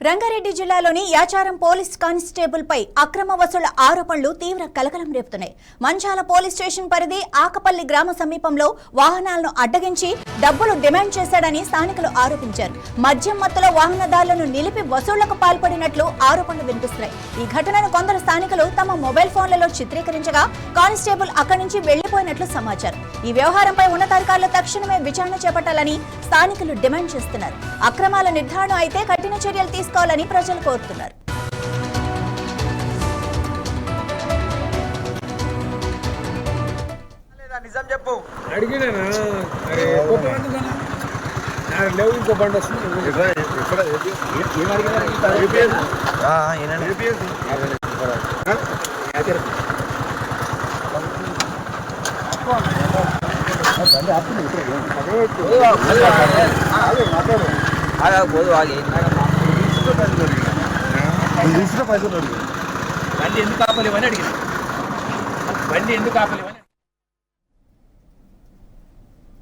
రంగారెడ్డి జిల్లాలోని Yacharam police constable పై అక్రమ వసూళ్ల ఆరోపణలు తీవ్ర కలకలం రేపుతున్నాయి. మంచాల పోలీస్ స్టేషన్ పరిధి ఆకపల్లి గ్రామ సమీపంలో వాహనాలను అడ్డగించి డబ్బులు డిమాండ్ చేశాడని స్థానికులు ఆరోపించారు. మద్యం మత్తులో వాహనదారులను నిలిపి వసూళ్లకు పాల్పడినట్లు ఆరోపణలు వినిపిస్తున్నాయి. ఈ ఘటనను కొందరు స్థానికులు తమ మొబైల్ ఫోన్లలో చిత్రీకరించగా కానిస్టేబుల్ అక్కడి నుంచి వెళ్లిపోయినట్లు సమాచారం. ఈ వ్యవహారంపై ఉన్నతాధికారులు తక్షణమే విచారణ చేపట్టాలని స్థానికులు డిమాండ్ చేస్తున్నారు. అక్రమాల నిర్ధారణ అయితే కఠిన చర్యలు తీసుకోవాలని ప్రజలు కోరుతున్నారు. నిజం చెప్పు అడిగినా లేవు ఇంకో బండి వస్తుంది. బండి ఎందుకు ఆపలేవని అడిగిన బండి ఎందుకు ఆపలేవని